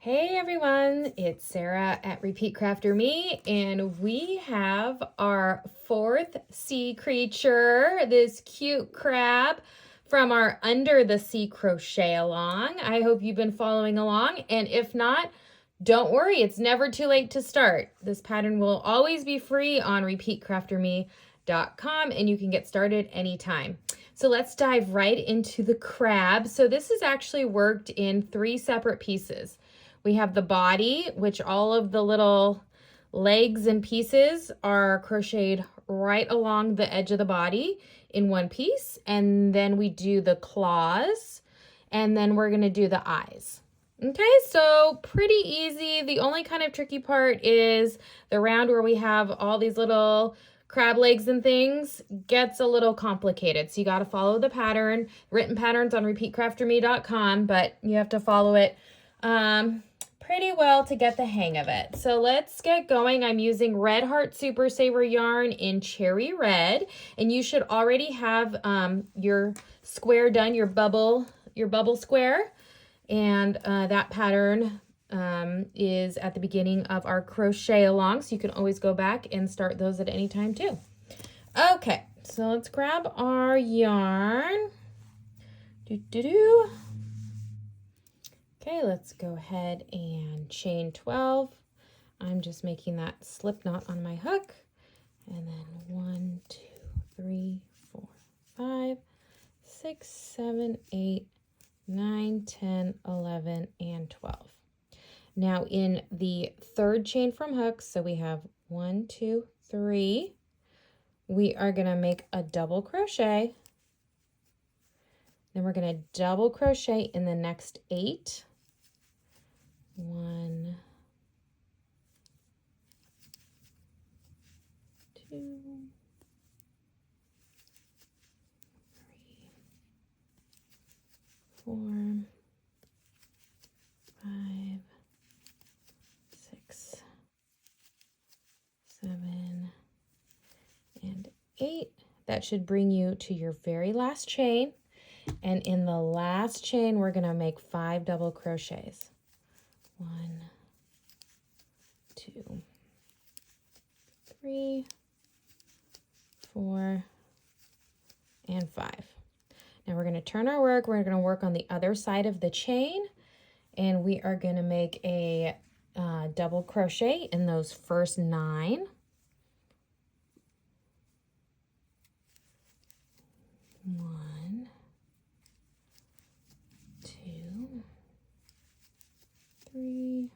Hey everyone, it's Sarah at Repeat Crafter Me, and we have our fourth sea creature, this cute crab from our Under the Sea Crochet-Along. I hope you've been following along, and if not, don't worry, it's never too late to start. This pattern will always be free on repeatcrafterme.com, and you can get started anytime. So let's dive right into the crab. So this is actually worked in 3 separate pieces. We have the body, which all of the little legs and pieces are crocheted right along the edge of the body in one piece. And then we do the claws, and then we're gonna do the eyes. Okay, so pretty easy. The only kind of tricky part is the round where we have all these little crab legs and things gets a little complicated. So you got to follow the pattern, written patterns on repeatcrafterme.com, but you have to follow it pretty well to get the hang of it. So let's get going. I'm using Red Heart Super Saver yarn in Cherry Red, and you should already have your square done, your bubble square, and that pattern is at the beginning of our crochet along, so you can always go back and start those at any time too. Okay, so let's grab our yarn. Okay, let's go ahead and chain 12. I'm just making that slip knot on my hook. And then 1, 2, 3, 4, 5, 6, 7, 8, 9, 10, 11, and 12. Now in the third chain from hooks, so we have 1, 2, 3, we are going to make a double crochet. Then we're going to double crochet in the next 8. 1, 2, 3, 4, 5, 6, 7, and 8. That should bring you to your very last chain. And in the last chain, we're going to make 5 double crochets. 1, 2, 3, 4, and 5. Now we're going to turn our work. We're going to work on the other side of the chain, and we are going to make a double crochet in those first 9. 1, 2, 3,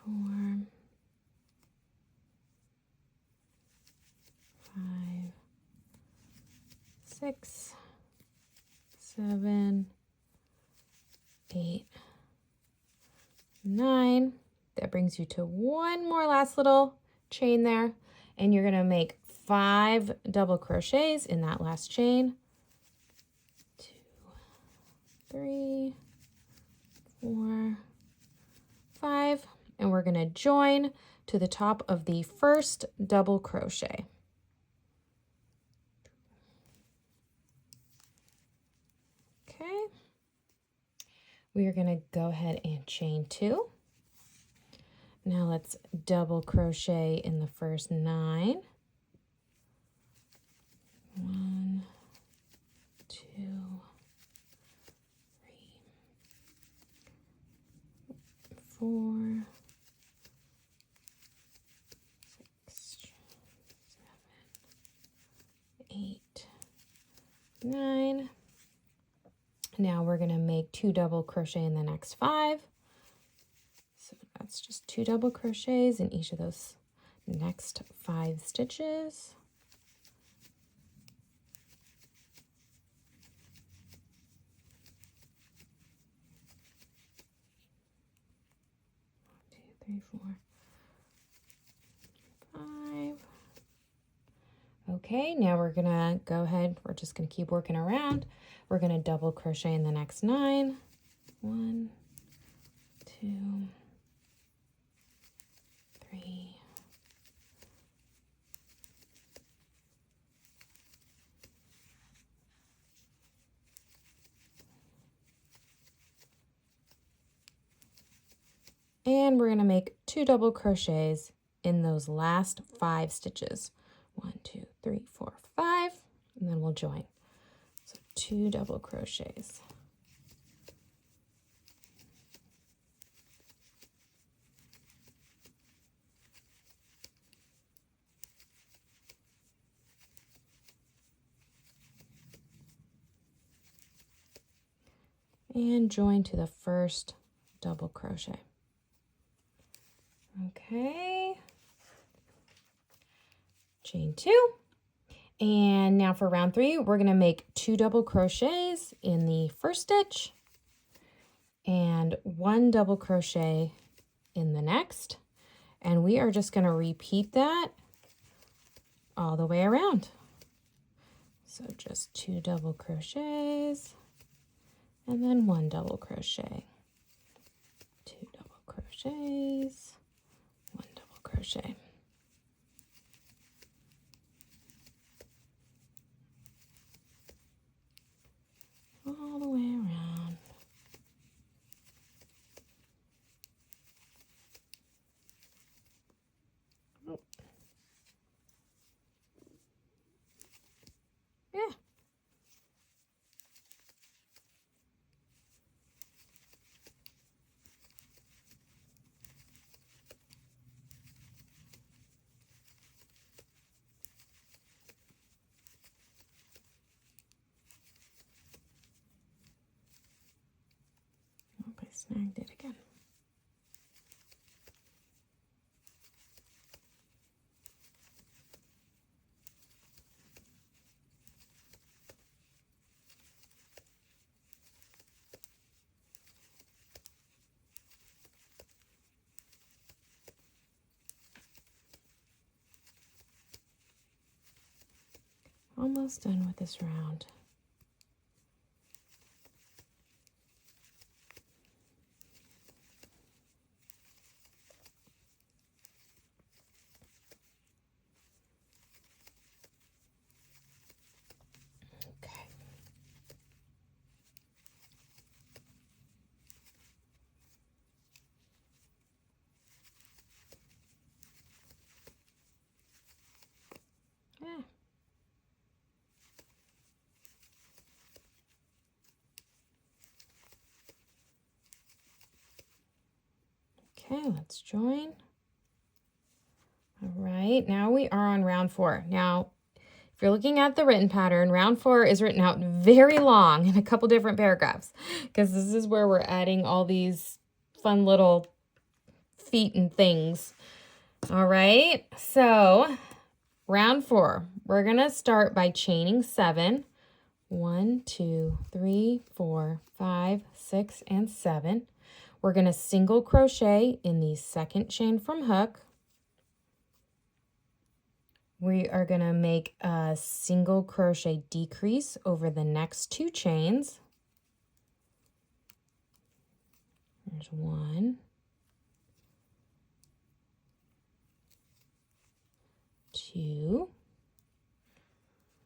4, 5, 6, 7, 8, 9. That brings you to one more last little chain there, and you're going to make 5 double crochets in that last chain. 2, 3, 4, 5, and we're going to join to the top of the first double crochet. Okay, we are going to go ahead and chain 2. Now let's double crochet in the first 9. 1, 2, 3, 4, 6, 7, 8, 9. Now we're going to make 2 double crochet in the next 5. So that's just 2 double crochets in each of those next 5 stitches. Three, 4, 5. Okay, now we're gonna go ahead, we're just gonna keep working around. We're gonna double crochet in the next 9. 1, 2, 3, 4, And we're going to make 2 double crochets in those last 5 stitches. 1, 2, 3, 4, 5, and then we'll join. So 2 double crochets. And join to the first double crochet. Okay, chain 2, and now for round 3 we're going to make 2 double crochets in the first stitch and 1 double crochet in the next, and we are just going to repeat that all the way around. So just 2 double crochets and then 1 double crochet, 2 double crochets, 1 double crochet. All the way around. Oh. Yeah. I snagged it again. Almost done with this round. Yeah. Okay, let's join. All right, now we are on round 4. Now, if you're looking at the written pattern, round 4 is written out very long in a couple different paragraphs because this is where we're adding all these fun little feet and things. All right, so round 4, we're going to start by chaining 7. 1, 2, 3, 4, 5, 6, and 7. We're going to single crochet in the second chain from hook. We are going to make a single crochet decrease over the next 2 chains. There's 1, 2,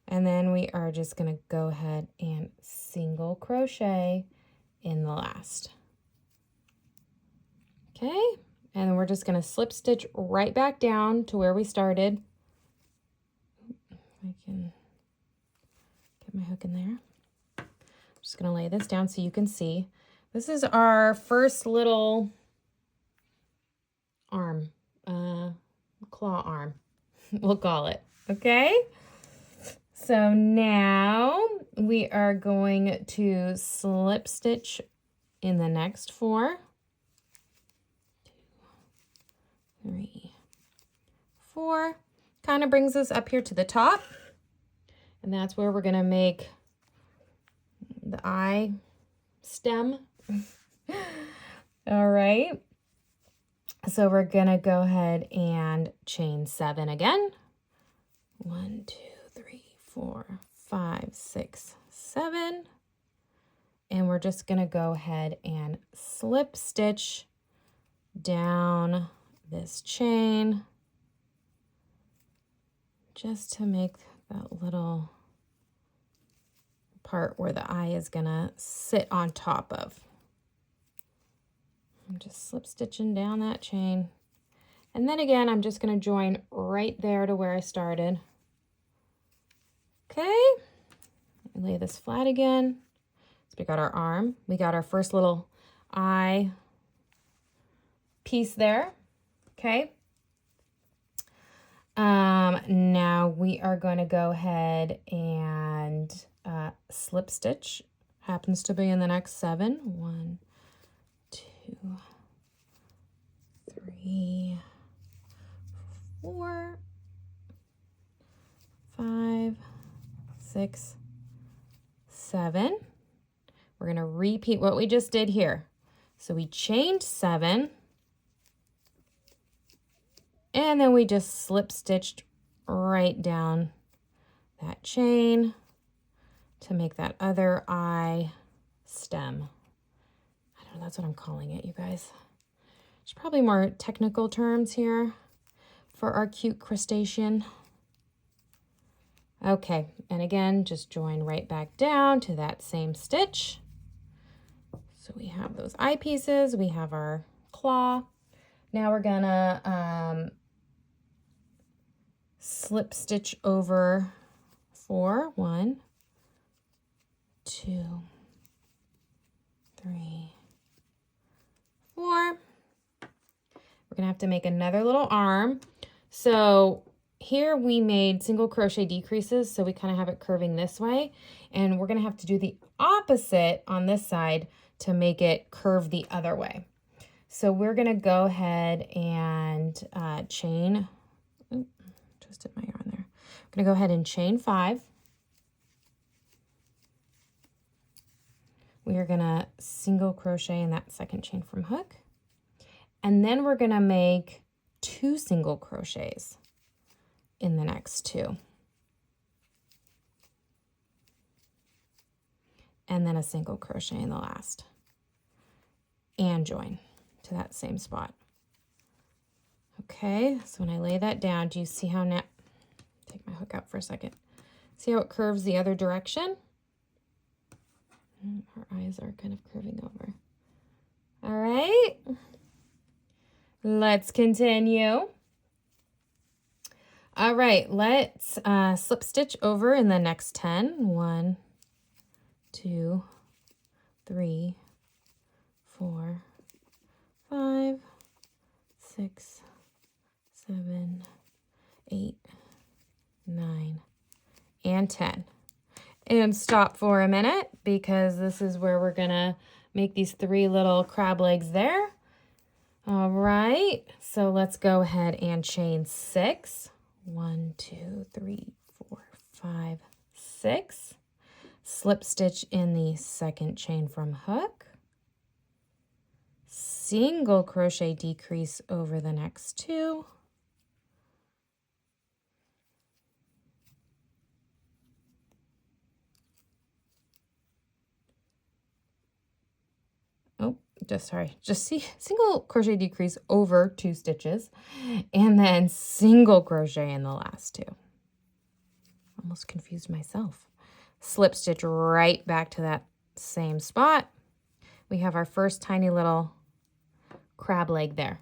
and then we are just going to go ahead and single crochet in the last. Okay, and then we're just going to slip stitch right back down to where we started. I can get my hook in there. I'm just going to lay this down so you can see. This is our first little arm, claw arm, we'll call it. Okay, so now we are going to slip stitch in the next 4. 2, 3, 4. Kind of brings us up here to the top, and that's where we're going to make the eye stem. All right, so we're going to go ahead and chain 7 again. 1, 2, 3, 4, 5, 6, 7, and we're just going to go ahead and slip stitch down this chain just to make that little part where the eye is gonna sit on top of. I'm just slip stitching down that chain. And then again, I'm just going to join right there to where I started. Okay, lay this flat again. So we got our arm, we got our first little eye piece there. Okay. Now we are going to go ahead and slip stitch. Happens to be in the next 7. 1, 2, 3, 4, 5, 6, 7. We're going to repeat what we just did here. So we chained 7, and then we just slip stitched right down that chain to make that other eye stem. I don't know, that's what I'm calling it, you guys. There's probably more technical terms here for our cute crustacean. Okay, and again, just join right back down to that same stitch. So we have those eye pieces, we have our claw. Now we're gonna slip stitch over 4. 1, 2, 3, 4. We're gonna have to make another little arm. So here we made single crochet decreases, so we kind of have it curving this way, and we're gonna have to do the opposite on this side to make it curve the other way. So we're gonna go ahead and chain, twisted my yarn there. I'm gonna go ahead and chain 5. We are gonna single crochet in that second chain from hook, and then we're gonna make 2 single crochets in the next 2, and then a single crochet in the last, and join to that same spot. Okay, so when I lay that down, do you see how now, take my hook out for a second, see how it curves the other direction? Her eyes are kind of curving over. All right, let's continue. All right, let's slip stitch over in the next 10. 1, 2, 3, 4, 5, 6, 7, 8, 9, and 10. And stop for a minute, because this is where we're gonna make these 3 little crab legs there. All right, so let's go ahead and chain 6. 1, 2, 3, 4, 5, 6. Slip stitch in the second chain from hook. Single crochet decrease over the next 2. Just see single crochet decrease over 2 stitches, and then single crochet in the last 2. Almost confused myself. Slip stitch right back to that same spot. We have our first tiny little crab leg there.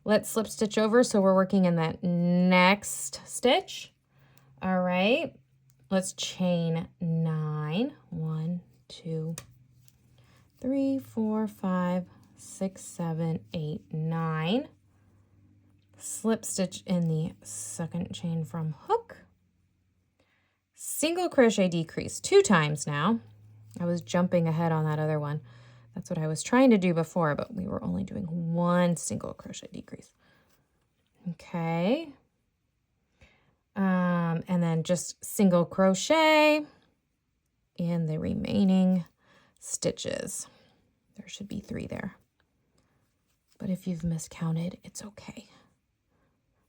Let's slip stitch over, so we're working in that next stitch. All right, let's chain 9. 1, 2, 3, 4, 5, 6, 7, 8, 9. Slip stitch in the second chain from hook. Single crochet decrease 2 times now. I was jumping ahead on that other one. That's what I was trying to do before, but we were only doing 1 single crochet decrease. Okay. And then just single crochet in the remaining stitches. There should be 3 there, but if you've miscounted, it's okay.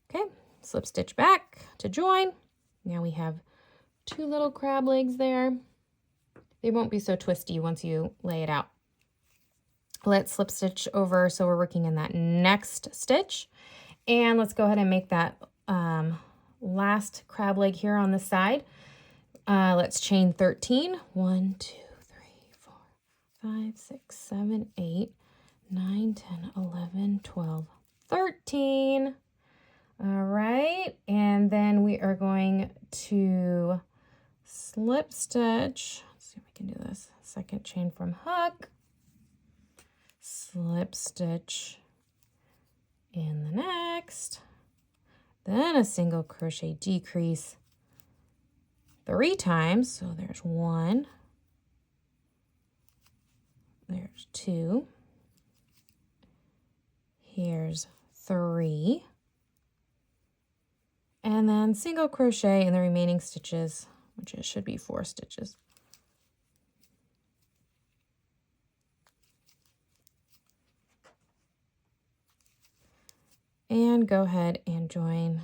Okay, slip stitch back to join. Now we have 2 little crab legs there. They won't be so twisty once you lay it out. Let's slip stitch over, so we're working in that next stitch, and let's go ahead and make that last crab leg here on the side. Let's chain 13. 1, 2, 3, 4, 5, 6, 7, 8, 9, 10, 11, 12, 13. All right, and then we are going to slip stitch. Let's see if we can do this. Second chain from hook, slip stitch in the next, then a single crochet decrease 3 times. So there's 1, there's 2, here's 3, and then single crochet in the remaining stitches, which should be 4 stitches. And go ahead and join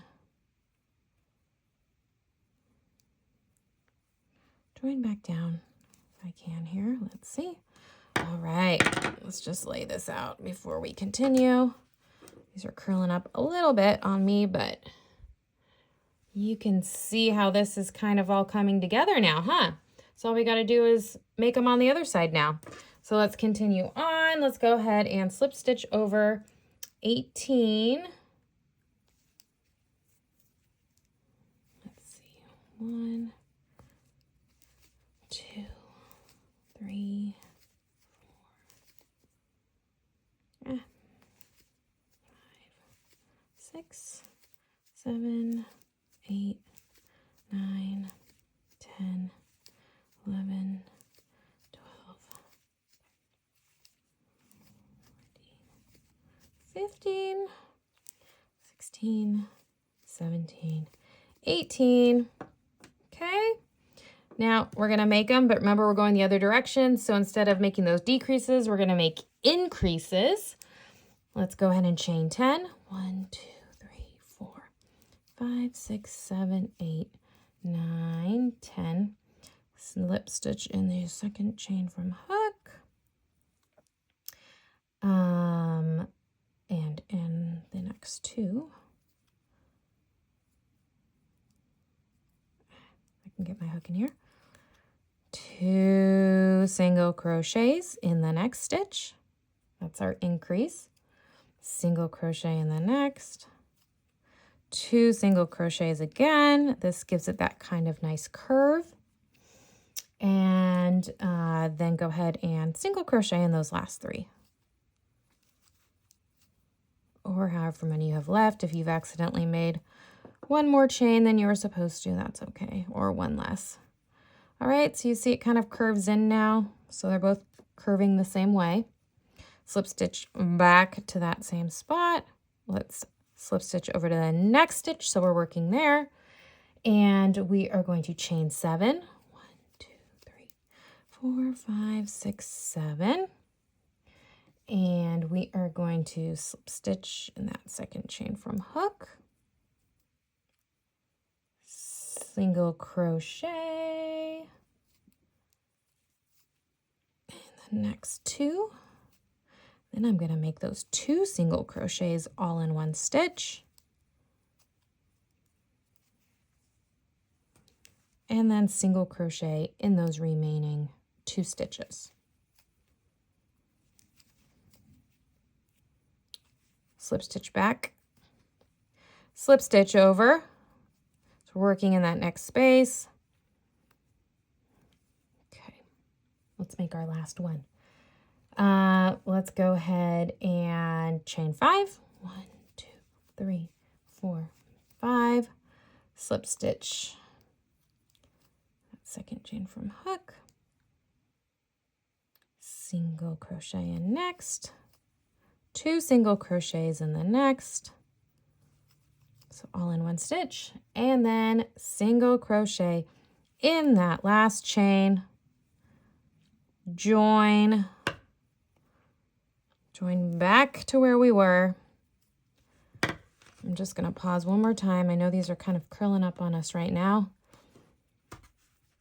back down if I can here. Let's see. All right, let's just lay this out before we continue. These are curling up a little bit on me, but you can see how this is kind of all coming together now, huh? So all we got to do is make them on the other side now. So let's continue on. Let's go ahead and slip stitch over 18. Let's see, 1, 2, 3, 4, 5, 6, 7, 8, 9, 10, 11, 12, 14, 15, 16, 17, 18. Okay. Now we're going to make them, but remember we're going the other direction. So instead of making those decreases, we're going to make increases. Let's go ahead and chain 10. 1, 2, 3, 4, 5, 6, 7, 8, 9, 10. Slip stitch in the second chain from hook. And in the next 2. I can get my hook in here. 2 single crochets in the next stitch. That's our increase. Single crochet in the next. 2 single crochets again. This gives it that kind of nice curve. And then go ahead and single crochet in those last 3. Or however many you have left. If you've accidentally made 1 more chain than you were supposed to, that's okay. Or 1 less. All right, so you see it kind of curves in now. So they're both curving the same way. Slip stitch back to that same spot. Let's slip stitch over to the next stitch. So we're working there. And we are going to chain 7. 1, 2, 3, 4, 5, 6, 7. And we are going to slip stitch in that second chain from hook. Single crochet in the next 2. Then I'm going to make those 2 single crochets all in 1 stitch. And then single crochet in those remaining 2 stitches. Slip stitch back, slip stitch over. So we're working in that next space. Okay, let's make our last one. Let's go ahead and chain 5. 1, 2, 3, 4, 5. Slip stitch. Second chain from hook. Single crochet in next. 2 single crochets in the next. So all in 1 stitch. And then single crochet in that last chain. Join back to where we were. I'm just going to pause one more time. I know these are kind of curling up on us right now,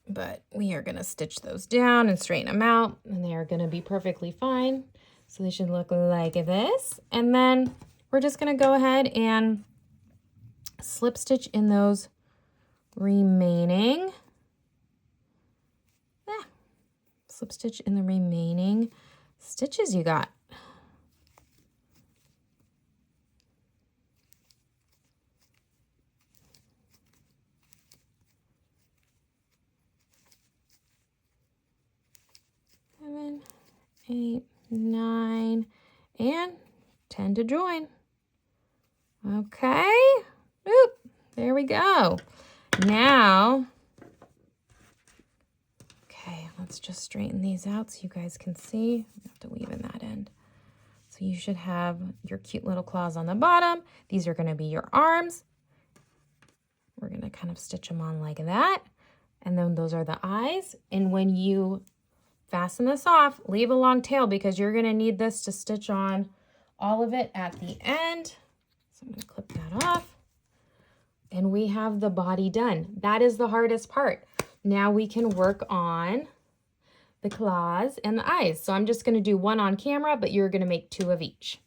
but we are going to stitch those down and straighten them out, and they are going to be perfectly fine. So they should look like this. And then we're just going to go ahead and slip stitch in those remaining, slip stitch in the remaining stitches you got. 9, and 10 to join. Okay, oop, there we go. Now, okay, let's just straighten these out so you guys can see. I have to weave in that end. So you should have your cute little claws on the bottom. These are gonna be your arms. We're gonna kind of stitch them on like that. And then those are the eyes. And when you fasten this off, leave a long tail because you're gonna need this to stitch on all of it at the end. So I'm gonna clip that off. And we have the body done. That is the hardest part. Now we can work on the claws and the eyes. So I'm just gonna do one on camera, but you're gonna make 2 of each.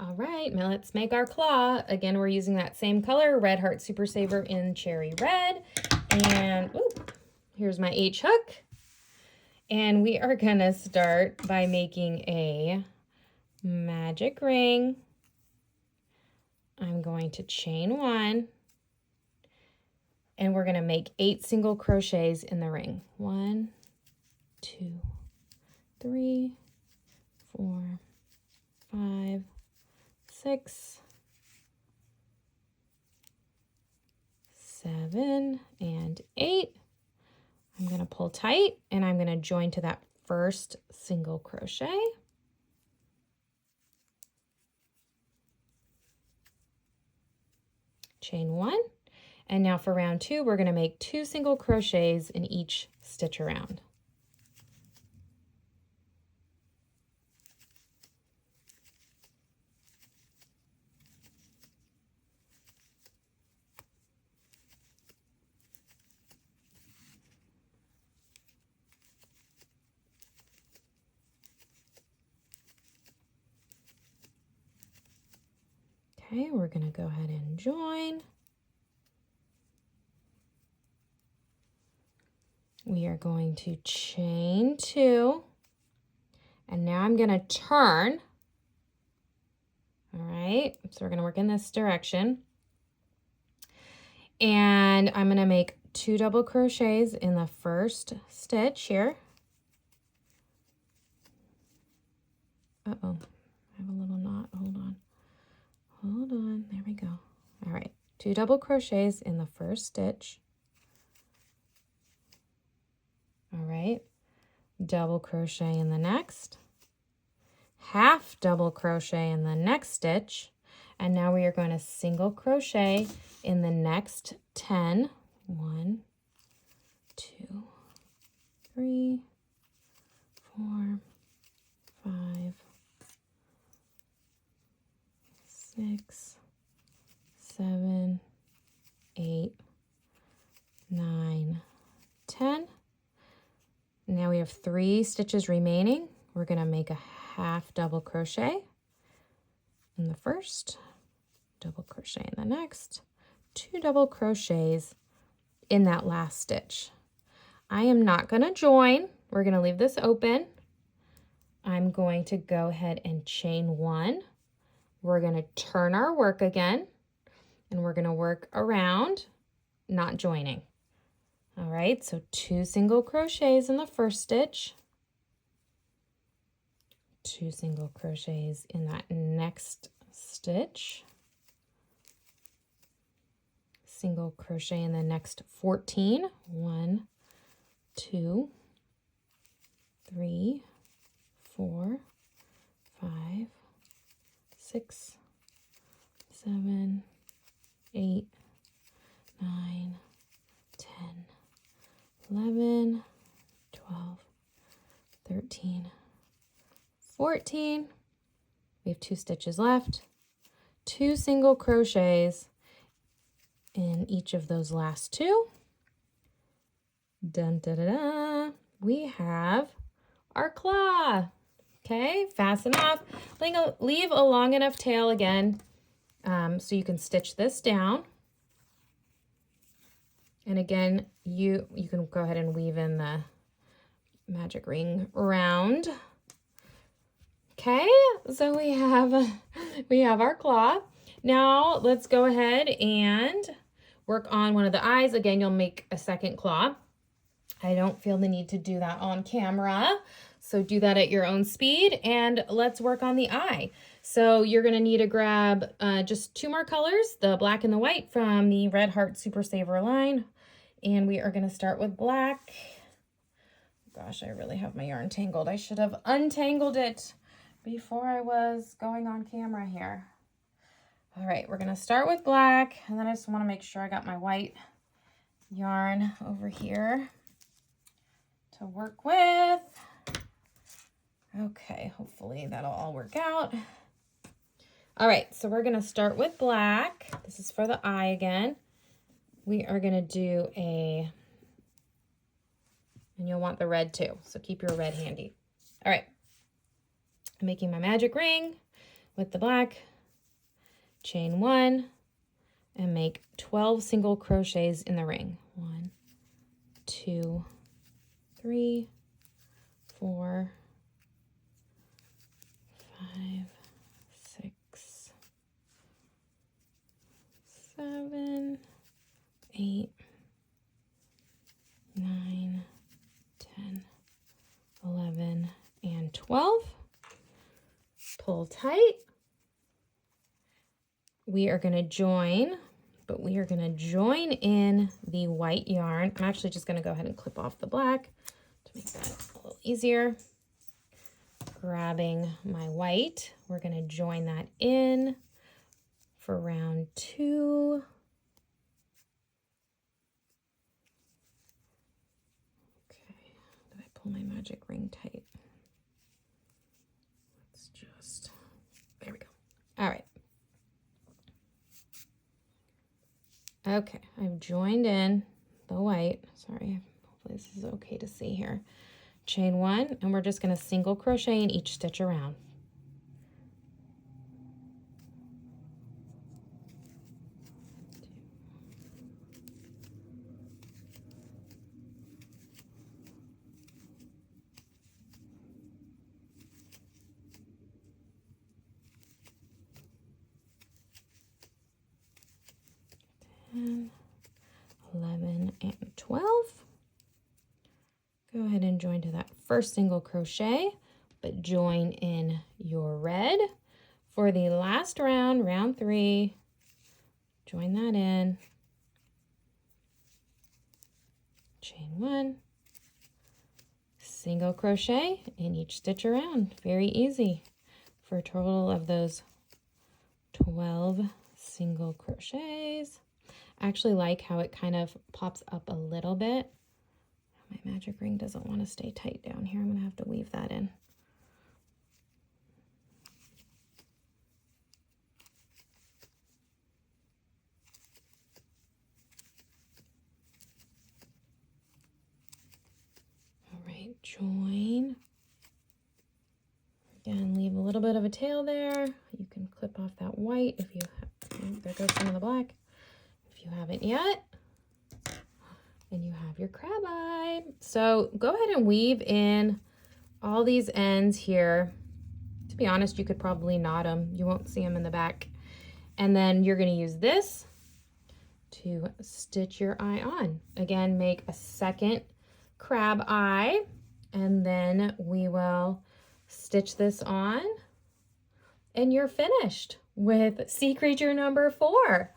All right, now let's make our claw. Again, we're using that same color, Red Heart Super Saver in Cherry Red. And ooh, here's my H hook. And we are gonna start by making a magic ring. I'm going to chain 1. And we're gonna make 8 single crochets in the ring. 1, 2, 3, 4, 5, 6, 7, and 8. I'm going to pull tight and I'm going to join to that first single crochet. Chain 1. And now for round 2, we're going to make 2 single crochets in each stitch around. Okay, we're going to go ahead and join. We are going to chain 2. And now I'm going to turn. All right, so we're going to work in this direction. And I'm going to make 2 double crochets in the first stitch here. Uh-oh, I have a little knot. Hold on. Hold on, there we go. All right, 2 double crochets in the first stitch. All right, double crochet in the next, half double crochet in the next stitch, and now we are going to single crochet in the next 10. 1, 2, 3, 4, 5, 6, 7, 8, 9, 10. Now we have 3 stitches remaining. We're going to make a half double crochet in the first, double crochet in the next, 2 double crochets in that last stitch. I am not going to join. We're going to leave this open. I'm going to go ahead and chain 1. We're going to turn our work again, and we're going to work around, not joining. All right, so 2 single crochets in the first stitch, 2 single crochets in that next stitch, single crochet in the next 14. 1, 2, 3, 4, 5, 6, 7, 8, 9, 10, 11, 12, 13, 14. We have 2 stitches left, 2 single crochets in each of those last 2. Dun, da, da, da. We have our claw. Okay, fasten off. Leave a long enough tail again so you can stitch this down. And again, you can go ahead and weave in the magic ring round. Okay, so we have our claw. Now let's go ahead and work on one of the eyes. Again, you'll make a second claw. I don't feel the need to do that on camera. So do that at your own speed, and let's work on the eye. So you're gonna need to grab just 2 more colors, the black and the white from the Red Heart Super Saver line. And we are gonna start with black. Gosh, I really have my yarn tangled. I should have untangled it before I was going on camera here. All right, we're gonna start with black, and then I just wanna make sure I got my white yarn over here to work with. Okay, hopefully that'll all work out. All right, so we're gonna start with black. This is for the eye again. We are gonna do and you'll want the red too, so keep your red handy. All right, I'm making my magic ring with the black, chain 1, and make 12 single crochets in the ring. 1, 2, 3, 4, 5, 6, 7, 8, 9, 10, 11, and 12. Pull tight. We are going to join, but we are going to join in the white yarn. I'm actually just going to go ahead and clip off the black to make that a little easier. Grabbing my white, we're going to join that in for round 2. My magic ring tight. Let's just, there we go. All right. Okay, I've joined in the white. Sorry, hopefully this is okay to see here. Chain 1, and we're just going to single crochet in each stitch around. And 11 and 12. Go ahead and join to that first single crochet, but join in your red. For the last round, round 3, join that in. Chain 1, single crochet in each stitch around. Very easy for a total of those 12 single crochets. I actually like how it kind of pops up a little bit. My magic ring doesn't want to stay tight down here. I'm going to have to weave that in. All right, join. Again, leave a little bit of a tail there. You can clip off that white if you have, there goes some of the black. If you haven't yet. And you have your crab eye. So go ahead and weave in all these ends here. To be honest, you could probably knot them. You won't see them in the back. And then you're going to use this to stitch your eye on. Again, make a second crab eye, and then we will stitch this on, and you're finished with sea creature number 4.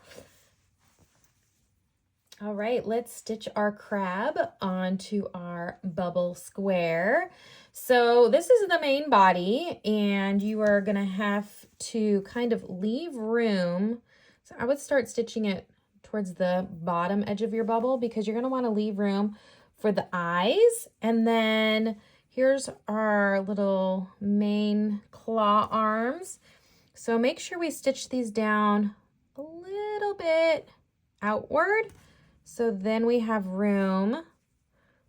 All right, let's stitch our crab onto our bubble square. So this is the main body, and you are gonna have to kind of leave room. So I would start stitching it towards the bottom edge of your bubble because you're gonna wanna leave room for the eyes. And then here's our little main claw arms. So make sure we stitch these down a little bit outward. So then we have room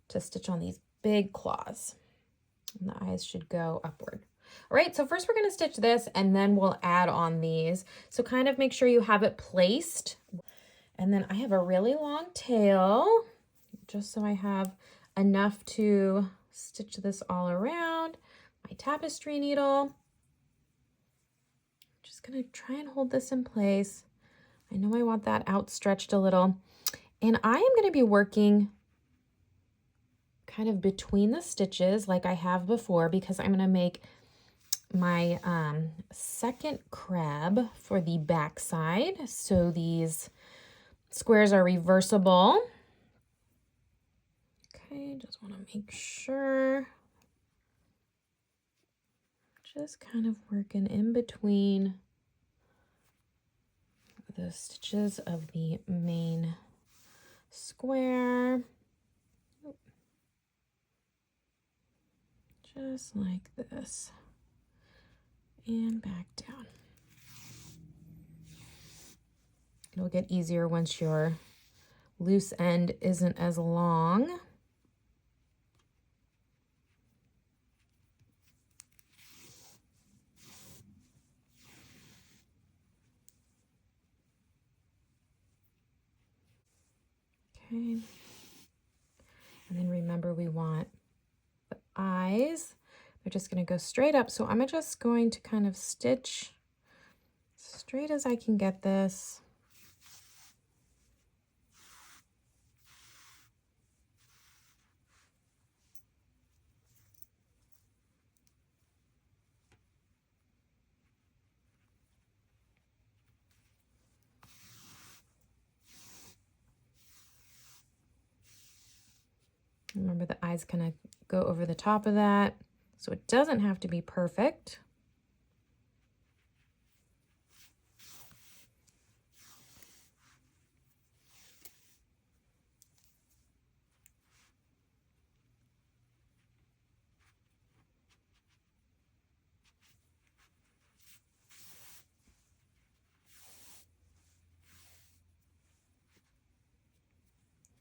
to stitch on these big claws. And the eyes should go upward. All right, so first we're going to stitch this, and then we'll add on these. So kind of make sure you have it placed. And then I have a really long tail, just so I have enough to stitch this all around. My tapestry needle. Just going to try and hold this in place. I know I want that outstretched a little. And I am going to be working kind of between the stitches like I have before, because I'm going to make my second crab for the back side. So these squares are reversible. Okay, just want to make sure. Just kind of working in between the stitches of the main square. Just like this. And back down. It'll get easier once your loose end isn't as long. Okay. And then remember, we want the eyes. They're just going to go straight up. So I'm just going to kind of stitch straight as I can get this. Remember, the eyes kind of go over the top of that, so it doesn't have to be perfect.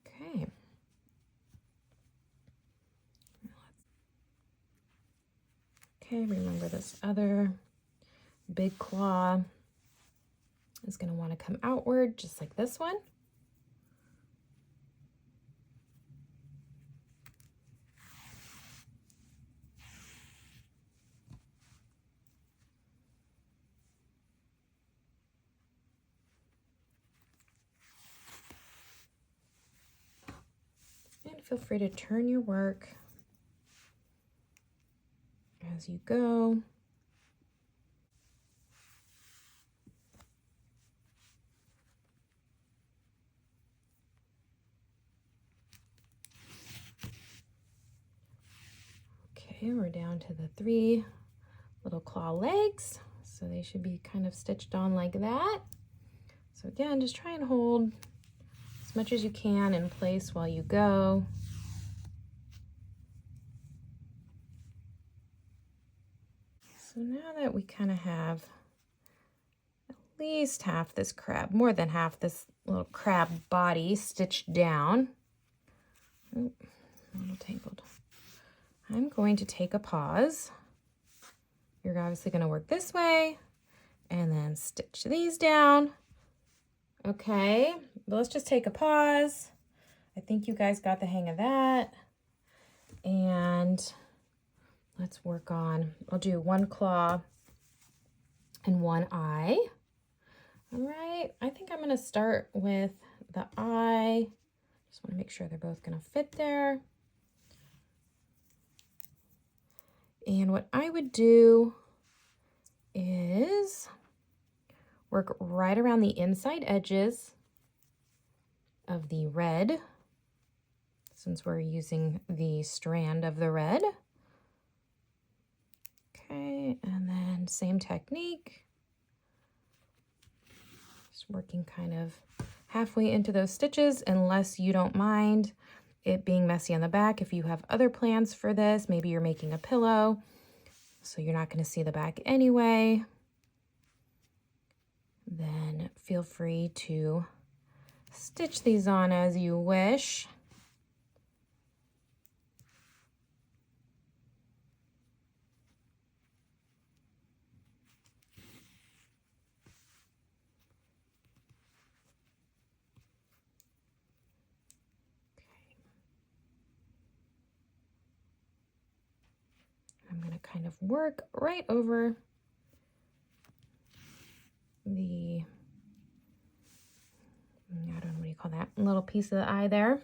Okay. Okay, remember this other big claw is going to want to come outward just like this one. And feel free to turn your work as you go. Okay, we're down to the 3 little claw legs. So they should be kind of stitched on like that. So again, just try and hold as much as you can in place while you go. So now that we kind of have at least half this crab, more than half this little crab body stitched down. Oh, a little tangled. I'm going to take a pause. You're obviously going to work this way and then stitch these down. Okay, but let's just take a pause. I think you guys got the hang of that. And let's work on, I'll do 1 claw and 1 eye. All right, I think I'm going to start with the eye. Just want to make sure they're both going to fit there. And what I would do is work right around the inside edges of the red, since we're using the strand of the red. Okay, and then same technique. Just working kind of halfway into those stitches, unless you don't mind it being messy on the back. If you have other plans for this, maybe you're making a pillow, so you're not going to see the back anyway, then feel free to stitch these on as you wish. I'm going to kind of work right over the, I don't know what you call that, little piece of the eye there.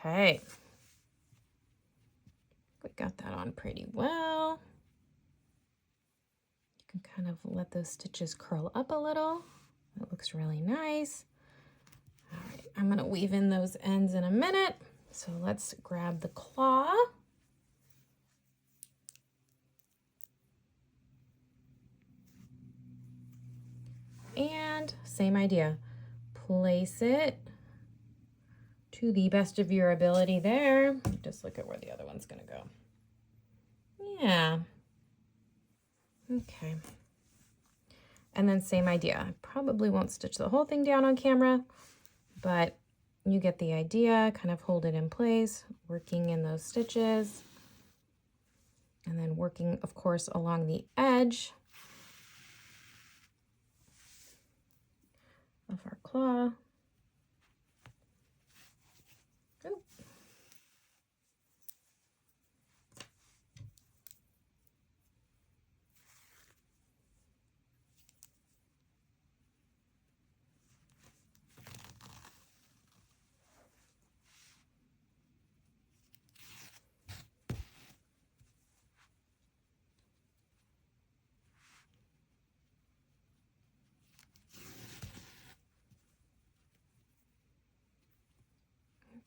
Okay. We got that on pretty well. You can kind of let those stitches curl up a little. That looks really nice. All right, I'm gonna weave in those ends in a minute. So let's grab the claw. And same idea, place it to the best of your ability there. Just look at where the other one's gonna go. Yeah. Okay. And then same idea. I probably won't stitch the whole thing down on camera, but you get the idea. Kind of hold it in place, working in those stitches, and then working, of course, along the edge of our claw. Oop.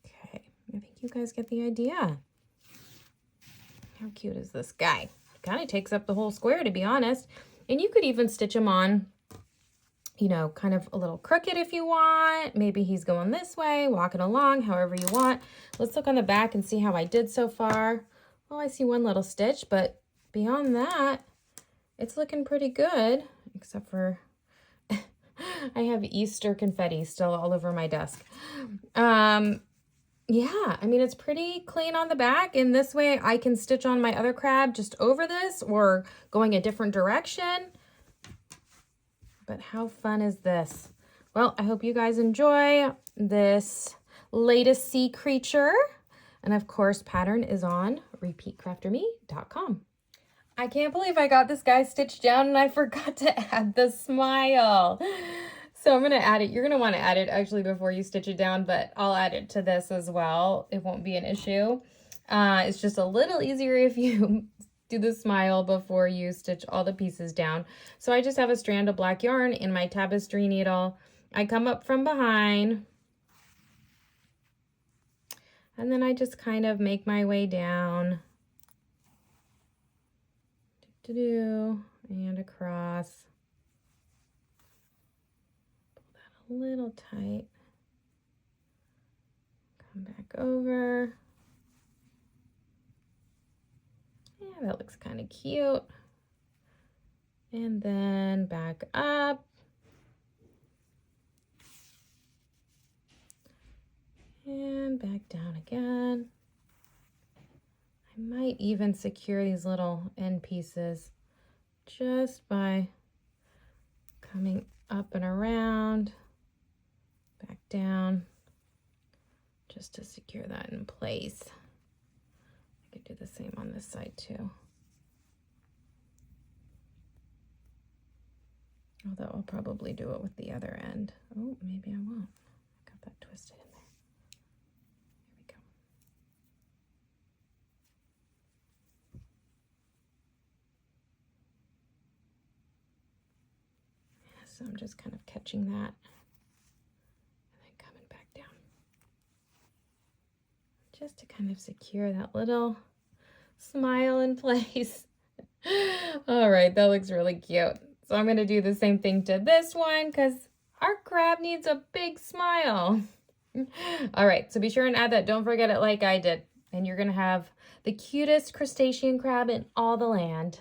Okay, I think you guys get the idea. How cute is this guy? Kind of takes up the whole square, to be honest. And you could even stitch him on, you know, kind of a little crooked if you want. Maybe he's going this way, walking along, however you want. Let's look on the back and see how I did so far. Oh, I see one little stitch, but beyond that, it's looking pretty good, except for I have Easter confetti still all over my desk. Yeah, I mean, it's pretty clean on the back, and this way I can stitch on my other crab just over this or going a different direction. But how fun is this? Well, I hope you guys enjoy this latest sea creature. And of course, pattern is on repeatcrafterme.com. I can't believe I got this guy stitched down and I forgot to add the smile. So I'm going to add it. You're going to want to add it actually before you stitch it down, but I'll add it to this as well. It won't be an issue. It's just a little easier if you do the smile before you stitch all the pieces down. So I just have a strand of black yarn in my tapestry needle. I come up from behind, and then I just kind of make my way down. And across. Pull that a little tight. Come back over. Yeah, that looks kind of cute. And then back up. And back down again. I might even secure these little end pieces just by coming up and around, back down, just to secure that in place. I could do the same on this side too. Although I'll probably do it with the other end. Oh, maybe I won't. I got that twisted in there. So I'm just kind of catching that and then coming back down. Just to kind of secure that little smile in place. All right, that looks really cute. So I'm going to do the same thing to this one because our crab needs a big smile. All right, so be sure and add that. Don't forget it like I did. And you're going to have the cutest crustacean crab in all the land.